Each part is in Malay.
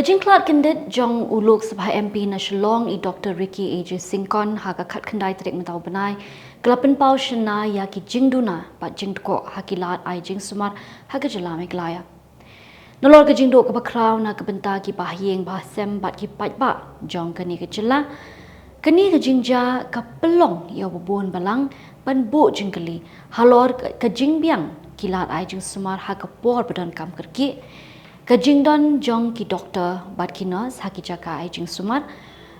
Jingkhlad kendit jong uluk Sabha MP na Shillong I Dr. Ricky A.J. Singkon haga khat khandai trek mentau benai kelapin pau shana ya ki jingduna pat Jingdkoh hakilat I Jingsumar haga jalame glaya. Nolor ke jingdo ke bakraw na ke benta ki bahieng bahasem bat ki patba jong kani ke jela kani ke jingja ke pelong ya bubun balang ban bu jingkeli halor ke jingbiang kilat I Jingsumar haga por badan kam kerki Kajingdon jong ki doktor bat ki nurse haki Jaka Jingsumar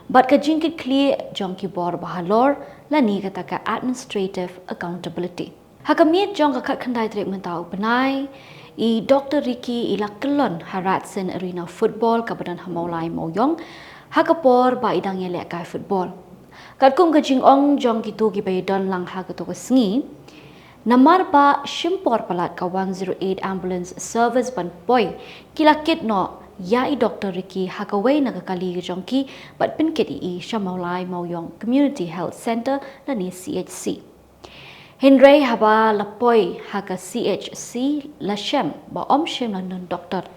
bat kajingkit clear jong ki bor bahalor lani kata ka administrative accountability. Hakamiet jong ka khandai trek mentau benai I Dr. Ricky ila kelon haratsen arena football ka badan hamaulai moyong hakapor ba idang yele kai football. Katkum kajing ong jong ki tu ki baydon lang hakato ka sngi Namar ba shimpor palat ka 108 ambulance service ban boy kilakit no ya I Dr. Ricky hakaway nagakali jongki bat pinkit I Shamaulai Mauyong Community Health Center lani CHC. Henry haba lapoy haka CHC la shem ba om shem non doctor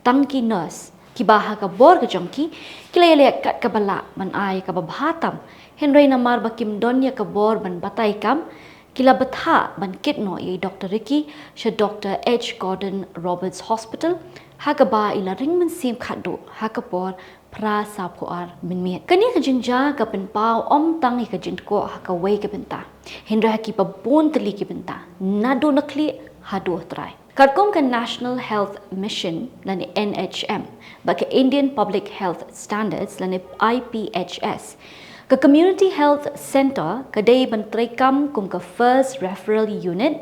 tangki nurse kiba haka bor ka jongki kilayale kat kabala man ay kababhatam Henry namar ba kim donya ka bor ban batay kam Kila betha ban kitno I Dr. Ricky she Dr. H. Gordon Roberts Hospital hagaba ila ringman sim khadu hakapor pra sapuar minmiet kani kajingja ka penpau om tang I kajingko hakaway ka benta hindra ki pabon tali ki benta nado nakli hadu try Katkom ka National Health Mission lani NHM ba ka Indian Public Health Standards lani IPHS Ka Community Health Center kadai ban Treikam kum ka first referral unit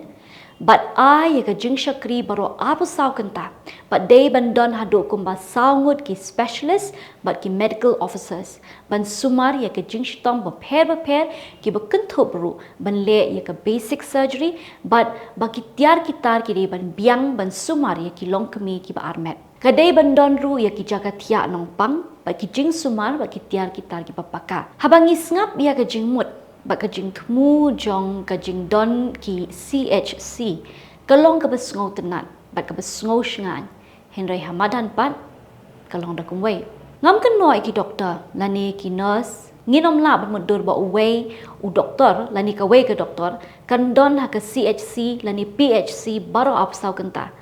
but ay ka jingshakri baro apo saw kanta but day ban don hado kum ba sawngut ki specialist but ki medical officers ban sumar ya ka jingshtong ba pher ki ba kentho baro ban le ya ka basic surgery but ba ki tiar ki tar ki ban biang ban sumar ya ki longkami ki ba armet Kadai bandon ru ya ki jaga tia nong pang, ba ki Jingsumar ba ki tiar kitar ki papaka. Habang isngap ya ka jingmut, ba ka jingtmu jong ka jingdon ki CHC, kalong ka basngaw tenat, ba ka basngaw shngan, Henry Hamadan pat, kalong da kumway. Ngam kan noy ki doktor, lani ki nurse, nginom la ba mudur ba uway, u doktor, lani ka way ka doktor, kan don ha ka CHC, lani PHC, baro apsaw kanta.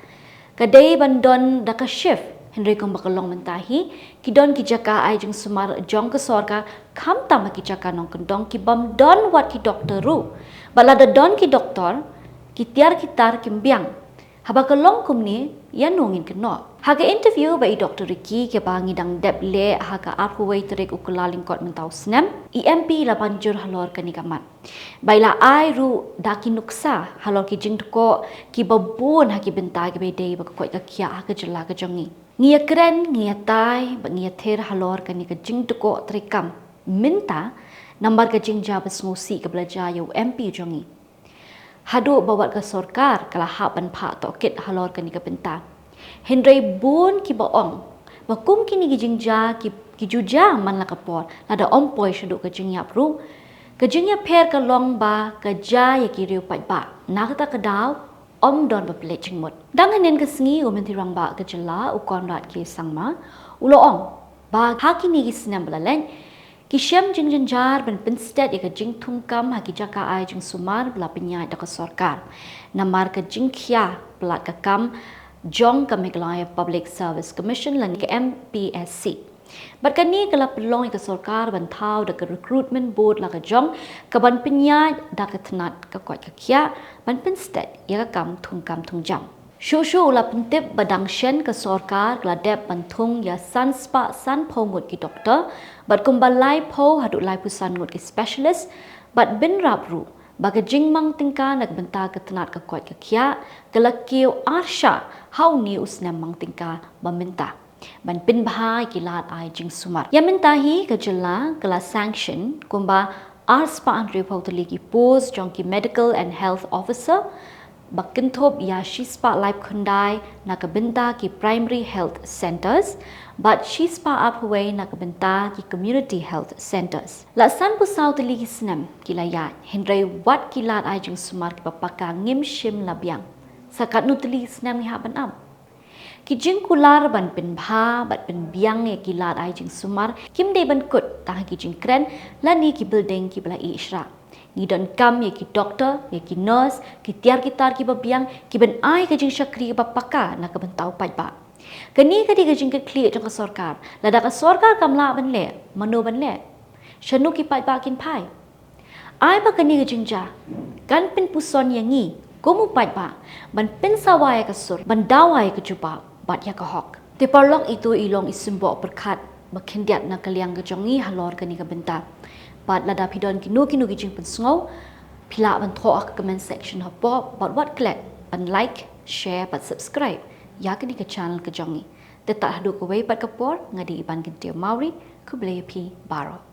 Kadai bandon daka shift Henry kong bakalong mentahi kidon ki Jaka Jingsumar jong ke sorka kam tama ki Jaka nong kendong ki bam don wat ki doktor ru balada don ki doktor ki tiar kitar kimbiang haba kalong kumni yan nongin keno haga interview ba I Dr. Ricky ke bangi dang dep le haga arkuway terik ukulaling kot mentau snem EMP la banjur halor kanikamat baila ai ru daki nuksa halor ki Jingdkoh ki babun haki benta ki bedei ba koi ka kya haga jela ka jongi ngia kren ngia tai ba ngia ther halor kani ka Jingdkoh Treikam minta nambar ka jingja basngusi ka belajar yo MP jongi hadu bawat ka sorkar kala haban pha tokit halor kani ka benta Henry bun ki baong bakum kini gijingja ki juja man la kapor lada ompoi shadu ka jingyap ru ka jingyap pher ka long ba ka ja ya ki riu pat ba nakata ka daw om don ba plek jingmut danganen ka sngi o mentirang ba ka jela u konrat ki sangma uloong ba hakini gi snam balalen ki shem jingjar ban pinsted ya ka jingthungkam ha ki Jaka Jingsumar bla pinyai da ka sorkar namar ka jingkhya bla ka kam Jong ka Meghalaya Public Service Commission lan ka MPSC. Bat kani kala pelong ka sorkar ban thau da ka recruitment board la ka jong ka ban pinya da ka thnat ka kwat ka kya ban pinsted ya ka kam thung jam. Shushu la pintip badang shen ka sorkar la dep ban thung ya san spa san pongut ki doktor bat kumbalai po hadu lai pusan ngut ki specialist bat bin rabru Baga jingmang tingka nagbenta ka tenat ka kwat ka kya kalakiw arsha how ni usnam mang tingka baminta ban pin bahay kilat ay Jingsumar yamintahi ka jela kala sanction kumba arspa andre pautali ki post jong ki medical and health officer bakintop ya shispa life kundai nakabenta ki primary health centers but shispa upway nakabenta ki community health centers la san pusaw tali ki snam kilaya Henry wat kilat ay Jingsumar ki papaka ngim shim labyang sakat nutli snam ni haban am ki Jingkhlad ban pen bha bat pen biang ye ki lat ai Jingsumar kim de ban kut tah ki Jingkren lani ki building ki Balei isra ni don kam ye ki doctor ye ki nurse ki tiar ki tar ki babiang ki ban ai ke jing syakri ba paka na ke ban tau pai ba kani ke di ke jing ke kli jong ke sarkar lada ke sarkar kamla ban le mano ban le shanu ki pai ba kin pai ai ba kani ke jing ja kan pen puson yang ngi komu pai ba ban pen sawai ke sur ban dawai ke jupa bat ya ke hok te parlok itu ilong isimbok berkat makindiat na kaliang ke jongi halor kani ke benta bat lada pidon kinu ki jing pen sngau pila ban tho ak comment section ha pop bat wat klek ban like share bat subscribe ya kani ke channel ke jongi te tak hadu ko wei bat ke por ngadi iban kintiu mauri ku Balei pi baro